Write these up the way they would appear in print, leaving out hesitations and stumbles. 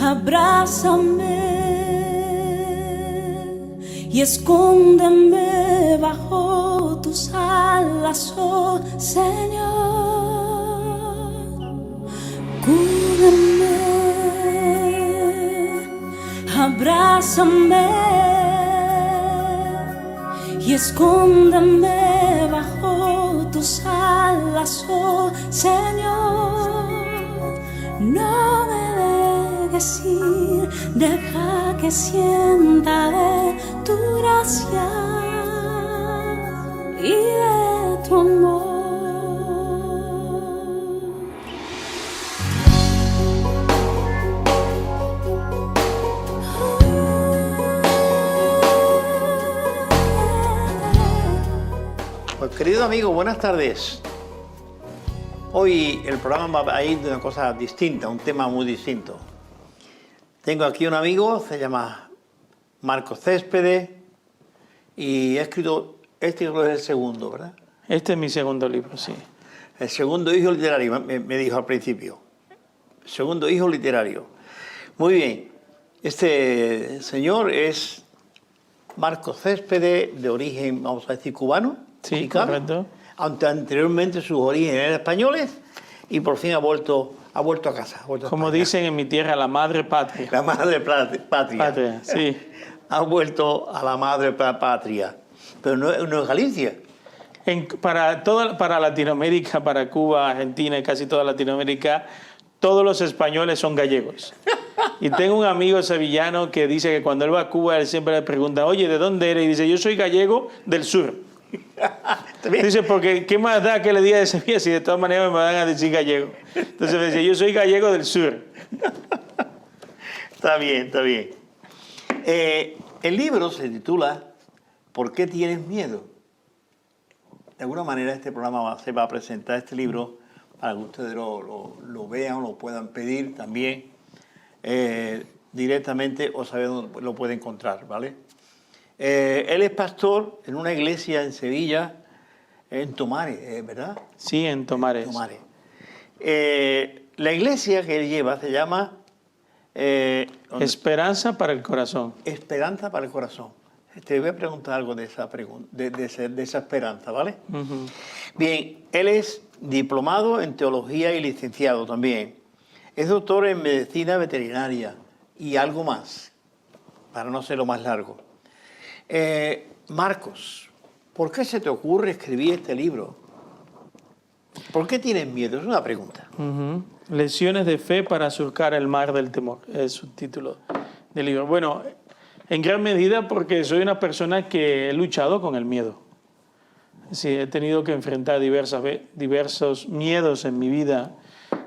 Abrázame y escóndeme bajo tus alas, oh Señor. Cúbreme, abrázame y escóndeme bajo tus alas, oh Señor. No me dejes ir, deja que sienta de tu gracia y de tu amor. Pues querido amigo, buenas tardes. Hoy el programa va a ir de una cosa distinta, un tema muy distinto. Tengo aquí un amigo, se llama Marcos Céspedes, y he escrito, este libro es el segundo, ¿verdad? Este es mi segundo libro, sí. El segundo hijo literario, me dijo al principio. Segundo hijo literario. Muy bien. Este señor es Marcos Céspedes, de origen, vamos a decir, cubano. Sí, mexicano, correcto. Aunque anteriormente sus orígenes eran españoles, y por fin ha vuelto a casa. Como dicen en mi tierra, la madre patria. La madre patria. Sí. Ha vuelto a la madre patria. Pero no es Galicia. Para Latinoamérica, para Cuba, Argentina y casi toda Latinoamérica, todos los españoles son gallegos. Y tengo un amigo sevillano que dice que cuando él va a Cuba, él siempre le pregunta, oye, ¿de dónde eres? Y dice, yo soy gallego del sur. Dice, porque ¿qué más da que le diga de Sevilla si de todas maneras me van a decir gallego? Entonces me dice, yo soy gallego del sur. Está bien, está bien. El libro se titula ¿Por qué tienes miedo? De alguna manera este programa se va a presentar este libro para que ustedes lo vean, lo puedan pedir también directamente o saber dónde lo pueden encontrar, ¿vale? Él es pastor en una iglesia en Sevilla, en Tomares, ¿verdad? Sí, en Tomares. La iglesia que él lleva se llama... Esperanza para el corazón. Esperanza para el corazón. Te voy a preguntar algo de esa esperanza, ¿vale? Uh-huh. Bien, él es diplomado en teología y licenciado también. Es doctor en medicina veterinaria y algo más, para no ser lo más largo. Marcos, ¿por qué se te ocurre escribir este libro? ¿Por qué tienes miedo? Es una pregunta. Uh-huh. Lecciones de fe para surcar el mar del temor, es el subtítulo del libro. Bueno, en gran medida porque soy una persona que he luchado con el miedo. Sí, he tenido que enfrentar diversos miedos en mi vida.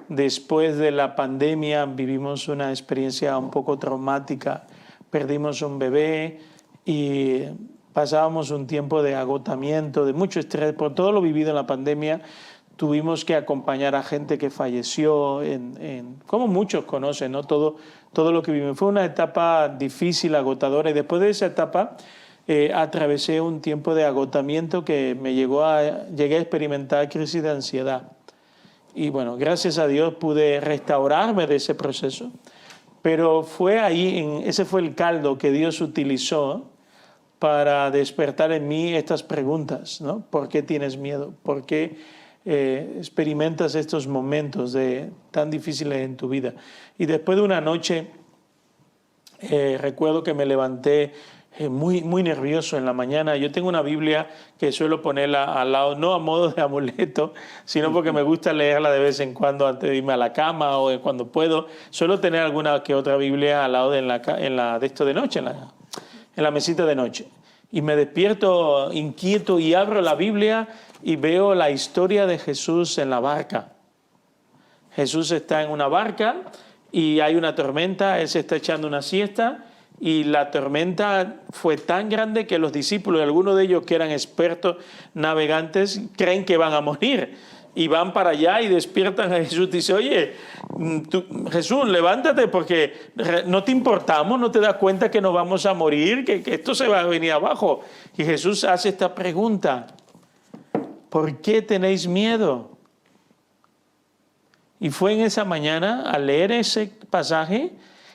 Después de la pandemia vivimos una experiencia un poco traumática. Perdimos un bebé y pasábamos un tiempo de agotamiento, de mucho estrés. Por todo lo vivido en la pandemia, tuvimos que acompañar a gente que falleció, como muchos conocen, ¿no? Todo lo que vivimos. Fue una etapa difícil, agotadora, y después de esa etapa atravesé un tiempo de agotamiento que me llegué a experimentar crisis de ansiedad. Y bueno, gracias a Dios pude restaurarme de ese proceso. Pero fue ahí, ese fue el caldo que Dios utilizó para despertar en mí estas preguntas, ¿no? ¿Por qué tienes miedo? ¿Por qué experimentas estos momentos tan difíciles en tu vida? Y después de una noche, recuerdo que me levanté muy, muy nervioso en la mañana. Yo tengo una Biblia que suelo ponerla al lado, no a modo de amuleto, sino porque me gusta leerla de vez en cuando antes de irme a la cama o cuando puedo. Suelo tener alguna que otra Biblia al lado de en la mesita de noche. Y me despierto inquieto y abro la Biblia y veo la historia de Jesús en la barca. Jesús está en una barca y hay una tormenta, él se está echando una siesta y la tormenta fue tan grande que los discípulos, algunos de ellos que eran expertos navegantes, creen que van a morir. Y van para allá y despiertan a Jesús y dicen, oye, Jesús, levántate porque no te importamos, no te das cuenta que nos vamos a morir, que esto se va a venir abajo. Y Jesús hace esta pregunta, ¿por qué tenéis miedo? Y fue en esa mañana, al leer ese pasaje,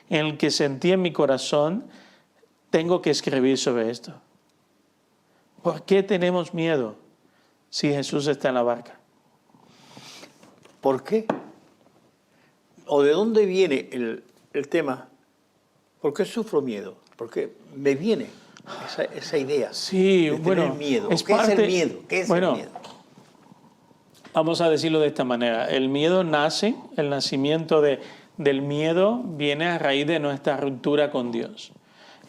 en el que sentí en mi corazón, tengo que escribir sobre esto. ¿Por qué tenemos miedo si Jesús está en la barca? ¿Por qué? ¿O de dónde viene el tema? ¿Por qué sufro miedo? Porque me viene esa idea Sí, de bueno, tener miedo. es ¿Qué es parte- el miedo? ¿Qué es bueno, el miedo? Vamos a decirlo de esta manera. El miedo nace, el nacimiento del miedo viene a raíz de nuestra ruptura con Dios.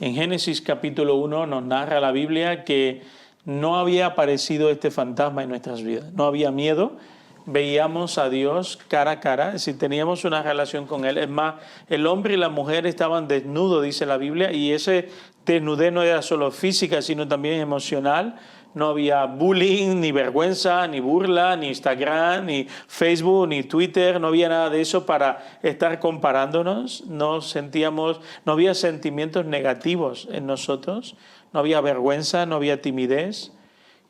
En Génesis capítulo 1 nos narra la Biblia que no había aparecido este fantasma en nuestras vidas. No había miedo, veíamos a Dios cara a cara, es decir, teníamos una relación con Él. Es más, el hombre y la mujer estaban desnudos, dice la Biblia, y ese desnudez no era solo física, sino también emocional. No había bullying, ni vergüenza, ni burla, ni Instagram, ni Facebook, ni Twitter. No había nada de eso para estar comparándonos. No había sentimientos negativos en nosotros. No había vergüenza, no había timidez.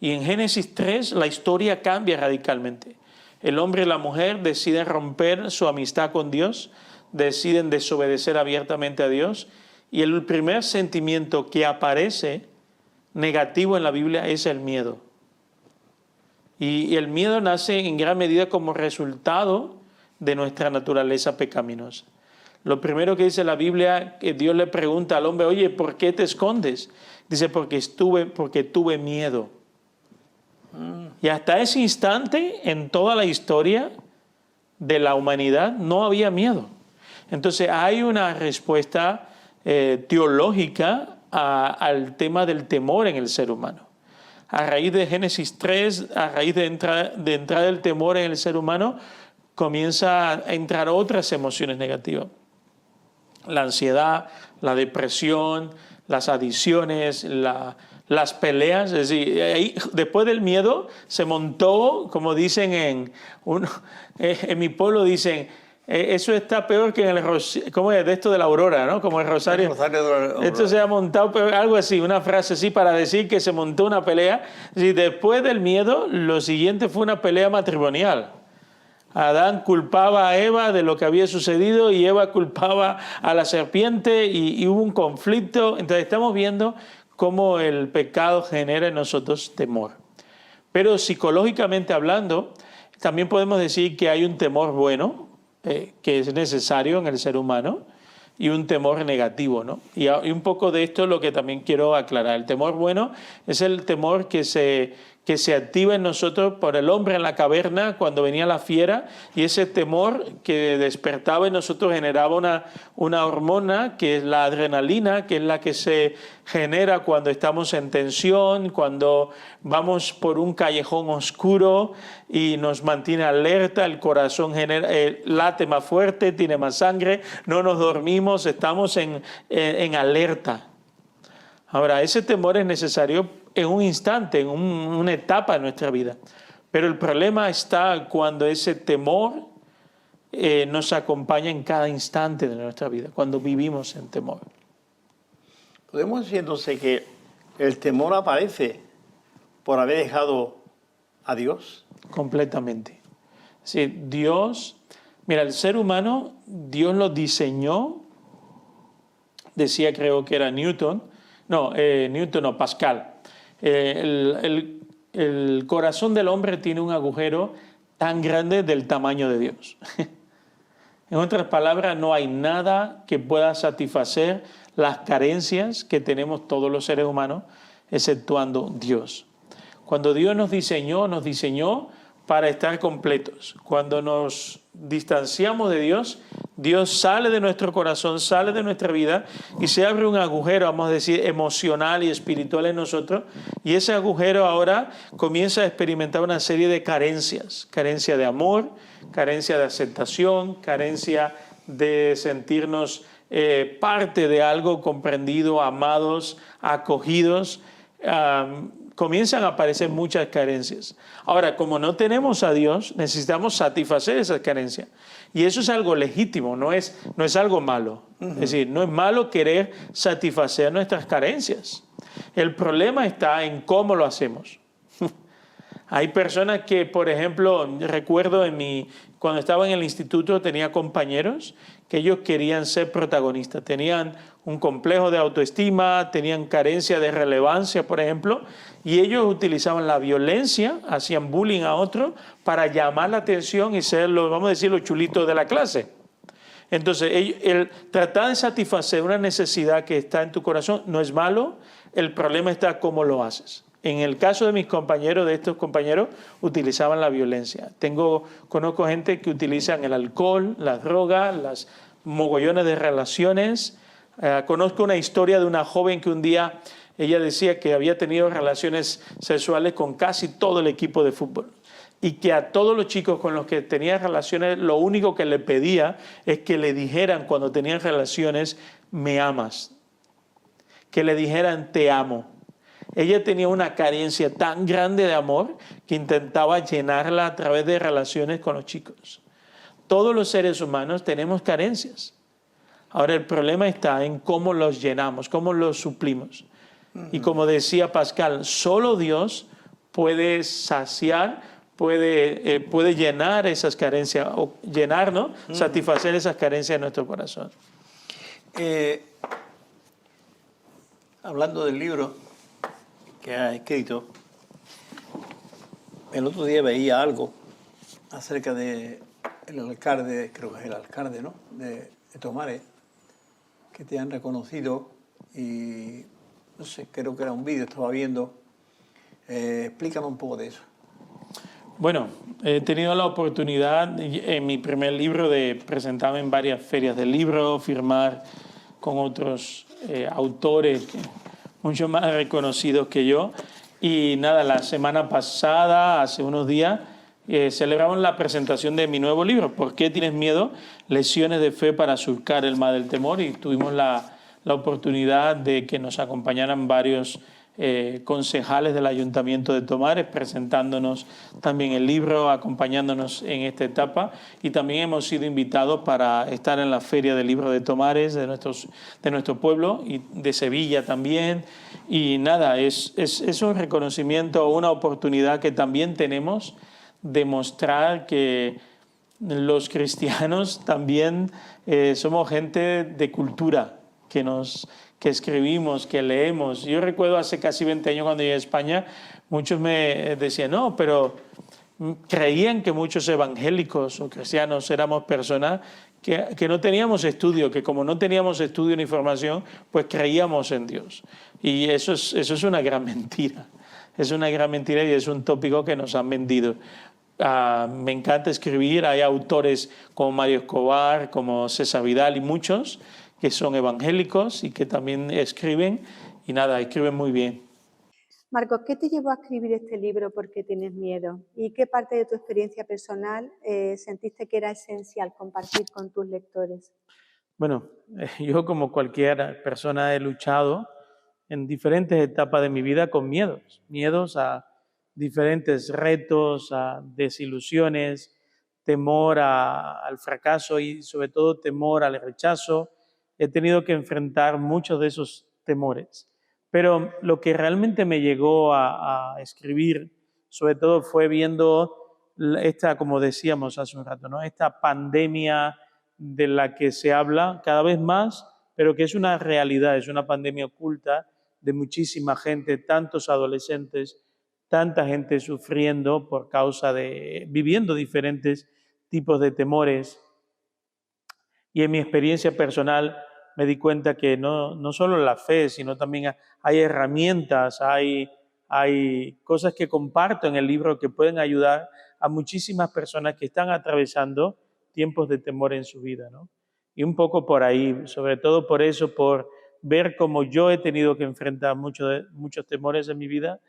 Y en Génesis 3 la historia cambia radicalmente. El hombre y la mujer deciden romper su amistad con Dios, deciden desobedecer abiertamente a Dios. Y el primer sentimiento que aparece negativo en la Biblia es el miedo. Y el miedo nace en gran medida como resultado de nuestra naturaleza pecaminosa. Lo primero que dice la Biblia, que Dios le pregunta al hombre, oye, ¿por qué te escondes? Dice, porque tuve miedo. Y hasta ese instante, en toda la historia de la humanidad, no había miedo. Entonces hay una respuesta teológica al tema del temor en el ser humano. A raíz de Génesis 3, a raíz de entrar el temor en el ser humano, comienza a entrar otras emociones negativas. La ansiedad, la depresión, las adicciones, las peleas. Es decir, ahí, después del miedo se montó, como dicen en mi pueblo, dicen, eso está peor que en ¿cómo es? De esto de la aurora, ¿no? Como el rosario. El rosario de la aurora. Esto se ha montado, algo así, una frase así para decir que se montó una pelea. Y después del miedo, lo siguiente fue una pelea matrimonial. Adán culpaba a Eva de lo que había sucedido y Eva culpaba a la serpiente y hubo un conflicto. Entonces estamos viendo cómo el pecado genera en nosotros temor. Pero psicológicamente hablando, también podemos decir que hay un temor bueno, que es necesario en el ser humano, y un temor negativo, ¿no? Y un poco de esto es lo que también quiero aclarar. El temor bueno es el temor que se activa en nosotros por el hombre en la caverna cuando venía la fiera, y ese temor que despertaba en nosotros generaba una hormona que es la adrenalina, que es la que se genera cuando estamos en tensión, cuando vamos por un callejón oscuro y nos mantiene alerta, el corazón late más fuerte, tiene más sangre, no nos dormimos, estamos en alerta. Ahora, ese temor es necesario en un instante, en una etapa de nuestra vida. Pero el problema está cuando ese temor nos acompaña en cada instante de nuestra vida, cuando vivimos en temor. Podemos decir entonces que el temor aparece por haber dejado a Dios. Completamente. Sí, Dios, mira, el ser humano, Dios lo diseñó, decía, creo que era Pascal. El corazón del hombre tiene un agujero tan grande del tamaño de Dios. En otras palabras, no hay nada que pueda satisfacer las carencias que tenemos todos los seres humanos, exceptuando Dios. Cuando Dios nos diseñó para estar completos. Cuando nos distanciamos de Dios, Dios sale de nuestro corazón, sale de nuestra vida y se abre un agujero, vamos a decir, emocional y espiritual en nosotros. Y ese agujero ahora comienza a experimentar una serie de carencias. Carencia de amor, carencia de aceptación, carencia de sentirnos parte de algo comprendido, amados, acogidos. Comienzan a aparecer muchas carencias. Ahora, como no tenemos a Dios, necesitamos satisfacer esas carencias. Y eso es algo legítimo, no es algo malo. Es decir, no es malo querer satisfacer nuestras carencias. El problema está en cómo lo hacemos. Hay personas que, por ejemplo, recuerdo cuando estaba en el instituto tenía compañeros que ellos querían ser protagonistas, tenían un complejo de autoestima, tenían carencia de relevancia, por ejemplo, y ellos utilizaban la violencia, hacían bullying a otros para llamar la atención y ser, vamos a decir, los chulitos de la clase. Entonces, el tratar de satisfacer una necesidad que está en tu corazón no es malo, el problema está cómo lo haces. En el caso de mis compañeros, de estos compañeros, utilizaban la violencia. Conozco gente que utilizan el alcohol, las drogas, las mogollones de relaciones. Conozco una historia de una joven que un día ella decía que había tenido relaciones sexuales con casi todo el equipo de fútbol y que a todos los chicos con los que tenía relaciones lo único que le pedía es que le dijeran cuando tenían relaciones me amas, que le dijeran te amo. Ella tenía una carencia tan grande de amor que intentaba llenarla a través de relaciones con los chicos. Todos los seres humanos tenemos carencias. Ahora el problema está en cómo los llenamos, cómo los suplimos. Y como decía Pascal, solo Dios puede saciar, puede llenar esas carencias, o llenar, ¿no? Satisfacer esas carencias en nuestro corazón. Hablando del libro que ha escrito, el otro día veía algo acerca del alcalde, creo que es el alcalde, ¿no?, de Tomares, que te han reconocido y, no sé, creo que era un vídeo, estaba viendo. Explícame un poco de eso. Bueno, he tenido la oportunidad en mi primer libro de presentarme en varias ferias del libro, firmar con otros autores mucho más reconocidos que yo. Y nada, la semana pasada, hace unos días, celebramos la presentación de mi nuevo libro, ¿Por qué tienes miedo? Lecciones de fe para surcar el mar del temor. Y tuvimos la oportunidad de que nos acompañaran varios concejales del Ayuntamiento de Tomares, presentándonos también el libro, acompañándonos en esta etapa, y también hemos sido invitados para estar en la Feria del Libro de Tomares, de nuestro pueblo, y de Sevilla también. Y nada, es un reconocimiento, una oportunidad que también tenemos de mostrar que los cristianos también somos gente de cultura, que escribimos, que leemos. Yo recuerdo hace casi 20 años cuando llegué a España, muchos me decían, no, pero creían que muchos evangélicos o cristianos éramos personas que no teníamos estudio, que como no teníamos estudio ni formación, pues creíamos en Dios. Y eso es una gran mentira. Es una gran mentira y es un tópico que nos han vendido. Me encanta escribir, hay autores como Mario Escobar, como César Vidal y muchos que son evangélicos y que también escriben, y nada, escriben muy bien. Marcos, ¿qué te llevó a escribir este libro ¿Por qué tienes miedo? ¿Y qué parte de tu experiencia personal sentiste que era esencial compartir con tus lectores? Bueno, yo como cualquier persona he luchado en diferentes etapas de mi vida con miedos a diferentes retos, a desilusiones, temor al fracaso y sobre todo temor al rechazo. He tenido que enfrentar muchos de esos temores. Pero lo que realmente me llegó a escribir, sobre todo fue viendo esta, como decíamos hace un rato, ¿no?, esta pandemia de la que se habla cada vez más, pero que es una realidad, es una pandemia oculta de muchísima gente, tantos adolescentes, tanta gente sufriendo por causa viviendo diferentes tipos de temores. Y en mi experiencia personal me di cuenta que no solo la fe, sino también hay herramientas, hay cosas que comparto en el libro que pueden ayudar a muchísimas personas que están atravesando tiempos de temor en su vida, ¿no? Y un poco por ahí, sobre todo por eso, por ver cómo yo he tenido que enfrentar muchos temores en mi vida,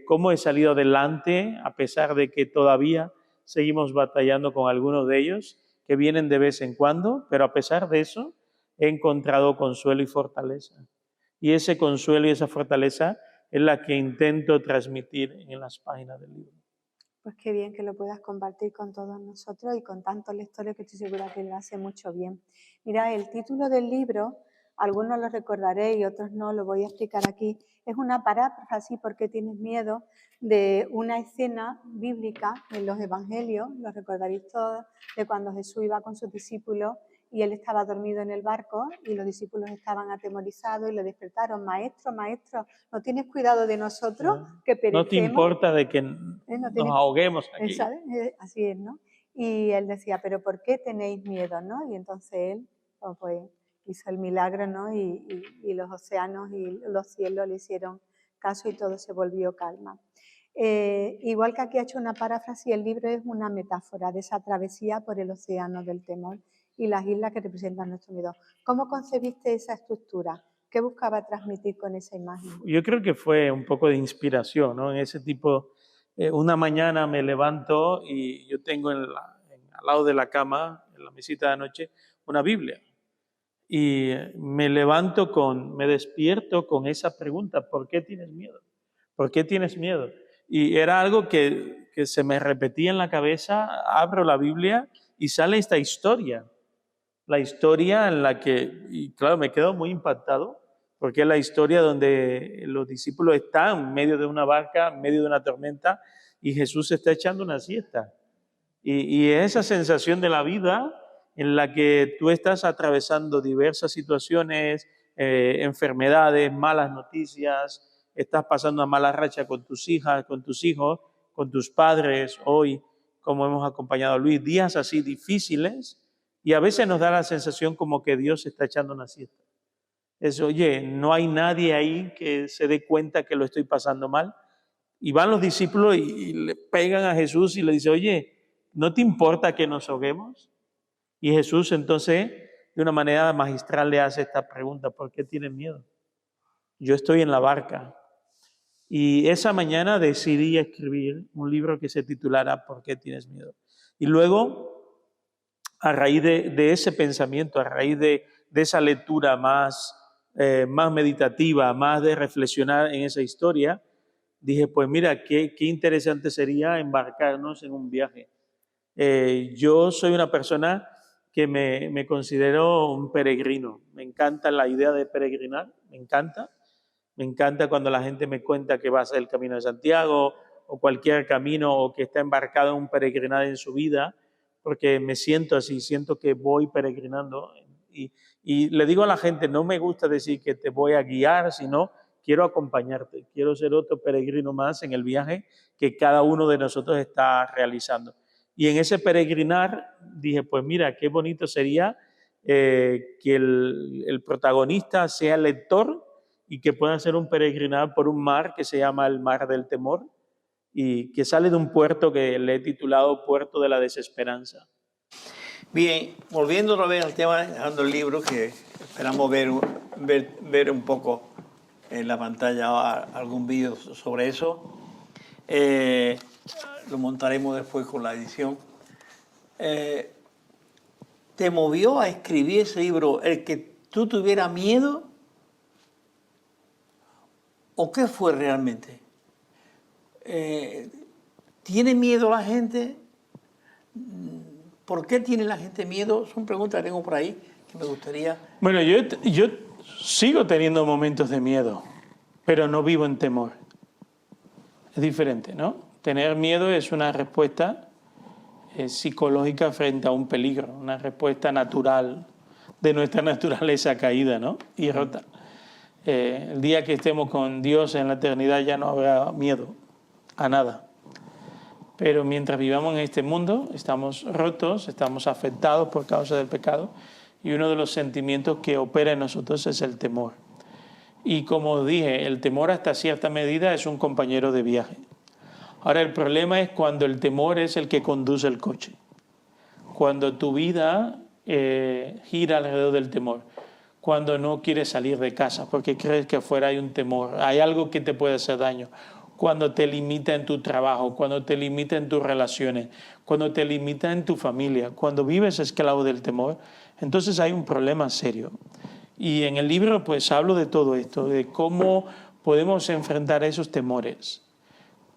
cómo he salido adelante a pesar de que todavía seguimos batallando con algunos de ellos que vienen de vez en cuando, pero a pesar de eso he encontrado consuelo y fortaleza. Y ese consuelo y esa fortaleza es la que intento transmitir en las páginas del libro. Pues qué bien que lo puedas compartir con todos nosotros y con tantos lectores que estoy segura que le hace mucho bien. Mira, el título del libro, algunos lo recordaréis y otros no, lo voy a explicar aquí. Es una paráfrasis, ¿por qué tienes miedo?, de una escena bíblica en los evangelios, lo recordaréis todos, de cuando Jesús iba con sus discípulos y él estaba dormido en el barco y los discípulos estaban atemorizados y le despertaron: maestro, maestro, ¿no tienes cuidado de nosotros que perecemos? No te importa de que nos ahoguemos aquí. ¿Sabes? Así es, ¿no? Y él decía: pero ¿por qué tenéis miedo?, ¿no? Y entonces él pues hizo el milagro, ¿no? Y los océanos y los cielos le hicieron caso y todo se volvió calma. Igual que aquí ha hecho una paráfrasis, el libro es una metáfora de esa travesía por el océano del temor y las islas que representan nuestro miedo. ¿Cómo concebiste esa estructura? ¿Qué buscaba transmitir con esa imagen? Yo creo que fue un poco de inspiración, ¿no? En ese tipo, una mañana me levanto y yo tengo al lado de la cama, en la mesita de noche, una Biblia. Y me despierto con esa pregunta: ¿por qué tienes miedo? ¿Por qué tienes miedo? Y era algo que se me repetía en la cabeza. Abro la Biblia y sale esta historia. La historia en la que, y claro, me quedo muy impactado, porque es la historia donde los discípulos están en medio de una barca, en medio de una tormenta, y Jesús está echando una siesta. Y esa sensación de la vida en la que tú estás atravesando diversas situaciones, enfermedades, malas noticias, estás pasando una mala racha con tus hijas, con tus hijos, con tus padres, hoy, como hemos acompañado a Luis, días así difíciles, y a veces nos da la sensación como que Dios está echando una siesta. Oye, no hay nadie ahí que se dé cuenta que lo estoy pasando mal. Y van los discípulos y le pegan a Jesús y le dicen: oye, ¿no te importa que nos ahoguemos? Y Jesús entonces, de una manera magistral, le hace esta pregunta: ¿por qué tienes miedo? Yo estoy en la barca. Y esa mañana decidí escribir un libro que se titulara ¿por qué tienes miedo? Y luego, a raíz de ese pensamiento, a raíz de esa lectura más meditativa, más de reflexionar en esa historia, dije: pues mira, qué interesante sería embarcarnos en un viaje. Yo soy una persona que me considero un peregrino. Me encanta la idea de peregrinar, me encanta. Me encanta cuando la gente me cuenta que va a hacer el Camino de Santiago o cualquier camino, o que está embarcado en un peregrinar en su vida, porque me siento así, siento que voy peregrinando. Y le digo a la gente: no me gusta decir que te voy a guiar, sino quiero acompañarte, quiero ser otro peregrino más en el viaje que cada uno de nosotros está realizando. Y en ese peregrinar dije: pues mira, qué bonito sería que el protagonista sea el lector y que pueda hacer un peregrinar por un mar que se llama el Mar del Temor y que sale de un puerto que le he titulado Puerto de la Desesperanza. Bien, volviendo otra vez al tema, dejando el libro, que esperamos ver un poco en la pantalla algún vídeo sobre eso. Lo montaremos después con la edición. ¿Te movió a escribir ese libro el que tú tuvieras miedo? ¿O qué fue realmente? ¿Tiene miedo la gente? ¿Por qué tiene la gente miedo? Son preguntas que tengo por ahí que me gustaría... Bueno, yo sigo teniendo momentos de miedo, pero no vivo en temor. Es diferente, ¿no? Tener miedo es una respuesta psicológica frente a un peligro, una respuesta natural de nuestra naturaleza caída, ¿no? Y rota. El día que estemos con Dios en la eternidad ya no habrá miedo a nada. Pero mientras vivamos en este mundo, estamos rotos, estamos afectados por causa del pecado, y uno de los sentimientos que opera en nosotros es el temor. Y como dije, el temor hasta cierta medida es un compañero de viaje. Ahora, el problema es cuando el temor es el que conduce el coche. Cuando tu vida gira alrededor del temor. Cuando no quieres salir de casa porque crees que afuera hay un temor, hay algo que te puede hacer daño. Cuando te limita en tu trabajo, cuando te limita en tus relaciones, cuando te limita en tu familia, cuando vives esclavo del temor, entonces hay un problema serio. Y en el libro pues hablo de todo esto, de cómo podemos enfrentar esos temores,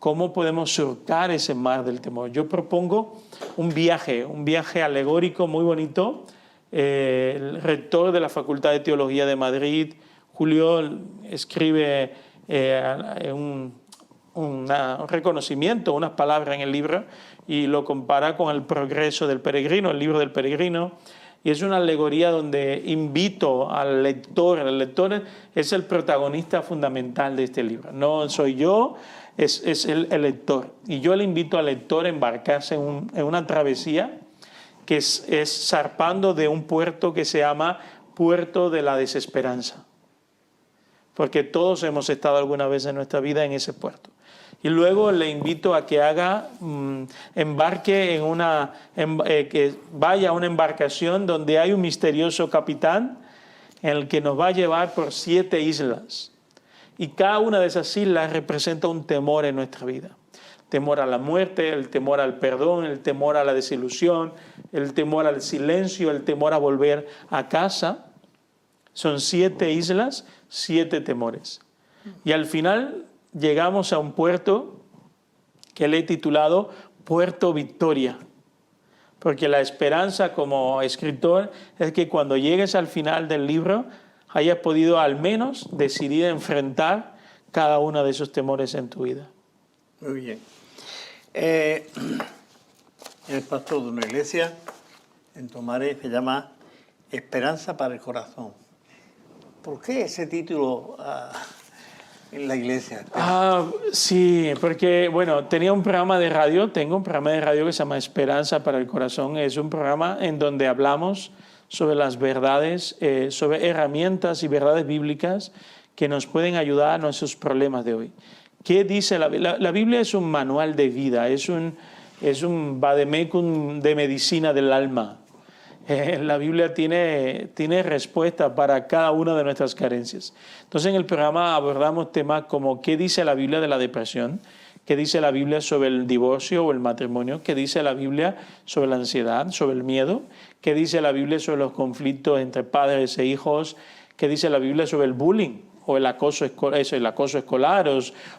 cómo podemos surcar ese mar del temor. Yo propongo un viaje alegórico muy bonito el rector de la Facultad de Teología de Madrid, Julio, escribe un reconocimiento, unas palabras en el libro y lo compara con el progreso del peregrino, el libro del peregrino. Y es una alegoría donde invito al lector. El lector es el protagonista fundamental de este libro. No soy yo, es el lector. Y yo le invito al lector a embarcarse en una travesía que es zarpando de un puerto que se llama Puerto de la Desesperanza. Porque todos hemos estado alguna vez en nuestra vida en ese puerto. Y luego le invito a que embarque que vaya a una embarcación donde hay un misterioso capitán en el que nos va a llevar por 7 islas. Y cada una de esas islas representa un temor en nuestra vida. Temor a la muerte, el temor al perdón, el temor a la desilusión, el temor al silencio, el temor a volver a casa. Son 7 islas, 7 temores. Y al final llegamos a un puerto que le he titulado Puerto Victoria, porque la esperanza como escritor es que cuando llegues al final del libro hayas podido al menos decidir enfrentar cada uno de esos temores en tu vida. Muy bien. Eres pastor de una iglesia en Tomares que se llama Esperanza para el Corazón. ¿Por qué ese título en la iglesia? Sí, porque bueno, tengo un programa de radio que se llama Esperanza para el Corazón. Es un programa en donde hablamos sobre las verdades, sobre herramientas y verdades bíblicas que nos pueden ayudar a nuestros problemas de hoy. ¿Qué dice la Biblia? La Biblia es un manual de vida, es un vademecum de medicina del alma. La Biblia tiene respuesta para cada una de nuestras carencias. Entonces en el programa abordamos temas como qué dice la Biblia de la depresión, qué dice la Biblia sobre el divorcio o el matrimonio, qué dice la Biblia sobre la ansiedad, sobre el miedo, qué dice la Biblia sobre los conflictos entre padres e hijos, qué dice la Biblia sobre el bullying o el acoso escolar,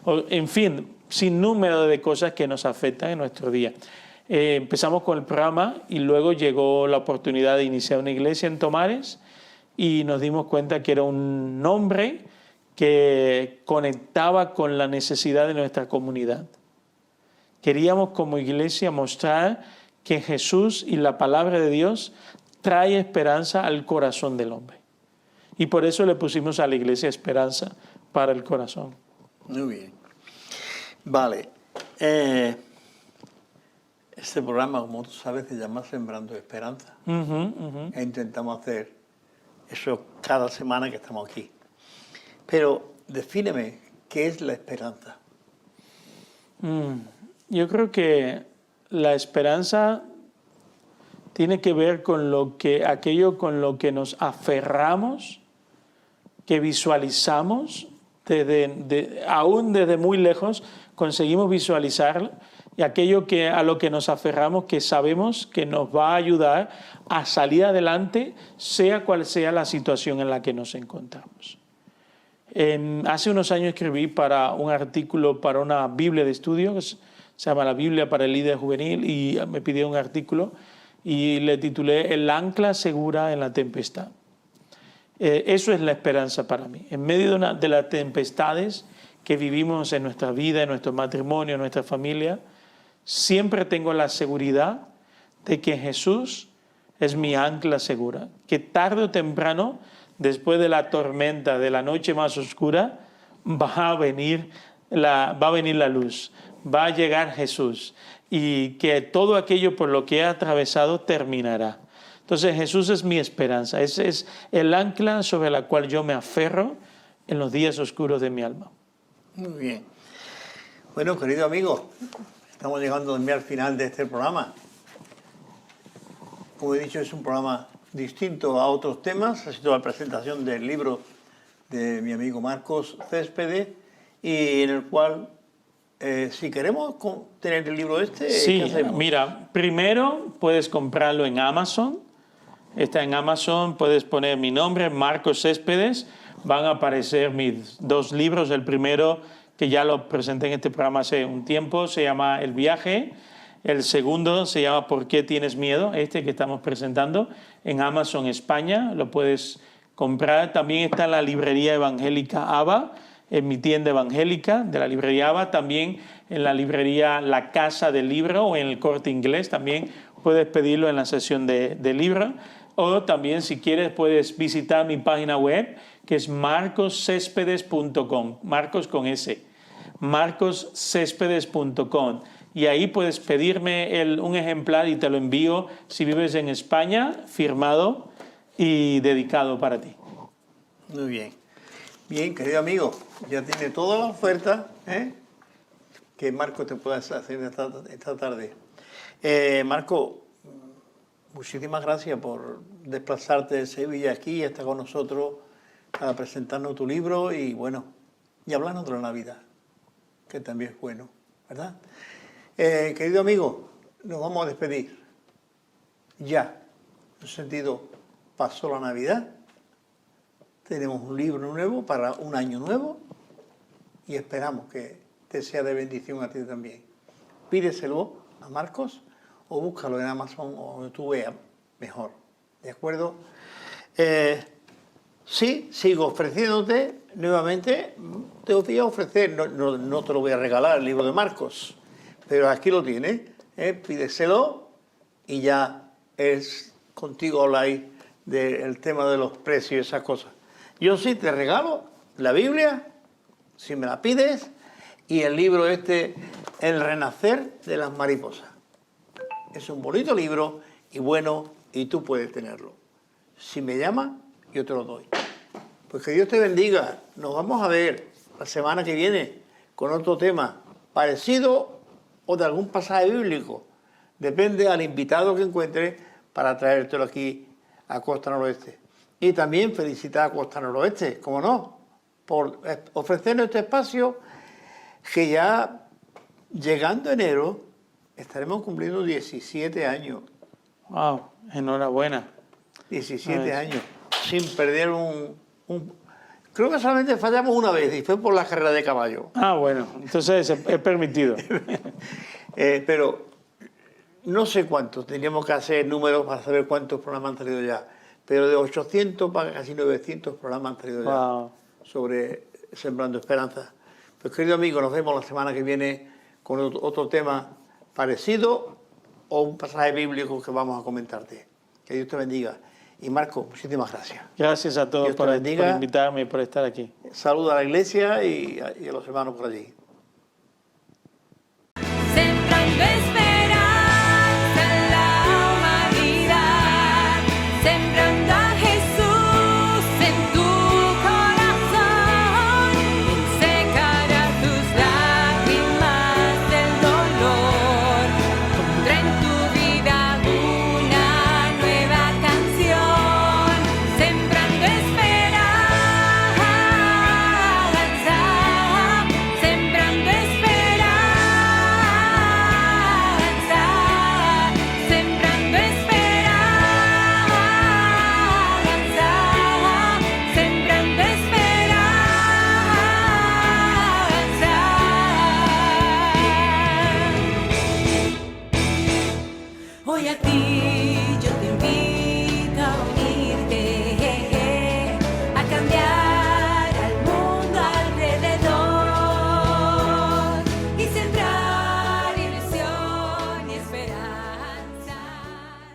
o en fin, sin número de cosas que nos afectan en nuestro día. Empezamos con el programa y luego llegó la oportunidad de iniciar una iglesia en Tomares y nos dimos cuenta que era un nombre que conectaba con la necesidad de nuestra comunidad. Queríamos como iglesia mostrar que Jesús y la palabra de Dios trae esperanza al corazón del hombre. Y por eso le pusimos a la iglesia Esperanza para el Corazón. Muy bien. Vale. Este programa, como tú sabes, se llama Sembrando Esperanza. E intentamos hacer eso cada semana que estamos aquí. Pero defíneme, ¿qué es la esperanza? Yo creo que la esperanza tiene que ver con aquello con lo que nos aferramos, que visualizamos, aún desde muy lejos conseguimos visualizarlo, y aquello a lo que nos aferramos, que sabemos que nos va a ayudar a salir adelante, sea cual sea la situación en la que nos encontramos. Hace unos años escribí para un artículo para una Biblia de estudio, que se llama La Biblia para el Líder Juvenil, y me pidió un artículo y le titulé El ancla segura en la tempestad. Eso es la esperanza para mí. En medio de las tempestades que vivimos en nuestra vida, en nuestro matrimonio, en nuestra familia, siempre tengo la seguridad de que Jesús es mi ancla segura, que tarde o temprano, después de la tormenta, de la noche más oscura, va a venir la luz, va a llegar Jesús, y que todo aquello por lo que he atravesado terminará. Entonces Jesús es mi esperanza, ese es el ancla sobre la cual yo me aferro en los días oscuros de mi alma. Muy bien. Bueno, querido amigo, estamos llegando al final de este programa. Como he dicho, es un programa distinto a otros temas. Ha sido la presentación del libro de mi amigo Marcos Céspedes, y en el cual, si queremos tener el libro sí, ¿qué hacemos? Mira, primero puedes comprarlo en Amazon. Está en Amazon, puedes poner mi nombre, Marcos Céspedes. Van a aparecer mis 2 libros. El primero, que ya lo presenté en este programa hace un tiempo, se llama El viaje. El segundo se llama ¿Por qué tienes miedo? Este que estamos presentando en Amazon España, lo puedes comprar. También está en la librería evangélica ABA, en mi tienda evangélica de la librería ABA, también en la librería La Casa del Libro o en el Corte Inglés, también puedes pedirlo en la sección de libro. O también, si quieres, puedes visitar mi página web, que es marcoscespedes.com, Marcos con S, marcoscespedes.com. Y ahí puedes pedirme un ejemplar y te lo envío si vives en España, firmado y dedicado para ti. Muy bien. Bien, querido amigo, ya tiene toda la oferta que Marco te puede hacer esta tarde. Marco, muchísimas gracias por desplazarte de Sevilla aquí y estar con nosotros para presentarnos tu libro y, bueno, y hablarnos de la Navidad, que también es bueno, ¿verdad? Querido amigo, nos vamos a despedir. Ya, en ese sentido, pasó la Navidad, tenemos un libro nuevo para un año nuevo y esperamos que te sea de bendición a ti también. Pídeselo a Marcos o búscalo en Amazon o donde tú veas mejor, ¿de acuerdo? Sí, sigo ofreciéndote nuevamente, te voy a ofrecer, no te lo voy a regalar el libro de Marcos, pero aquí lo tienes, pídeselo y ya es contigo habláis del tema de los precios y esas cosas. Yo sí te regalo la Biblia, si me la pides, y el libro El Renacer de las Mariposas. Es un bonito libro y bueno, y tú puedes tenerlo. Si me llamas, yo te lo doy. Pues que Dios te bendiga. Nos vamos a ver la semana que viene con otro tema parecido o de algún pasaje bíblico. Depende al invitado que encuentre para traértelo aquí a Costa Noroeste. Y también felicitar a Costa Noroeste, como no, por ofrecernos este espacio que ya llegando enero estaremos cumpliendo 17 años. ¡Wow! Enhorabuena. 17 años, sin perder Creo que solamente fallamos una vez y fue por la carrera de caballo. Ah, bueno, entonces es permitido. Pero no sé cuántos, teníamos que hacer números para saber cuántos programas han salido ya. Pero de 800 para casi 900 programas han salido ya sobre Sembrando Esperanza. Pues querido amigo, nos vemos la semana que viene con otro tema parecido o un pasaje bíblico que vamos a comentarte. Que Dios te bendiga. Y Marco, muchísimas gracias. Gracias a todos por invitarme y por estar aquí. Saluda a la iglesia y a los hermanos por allí.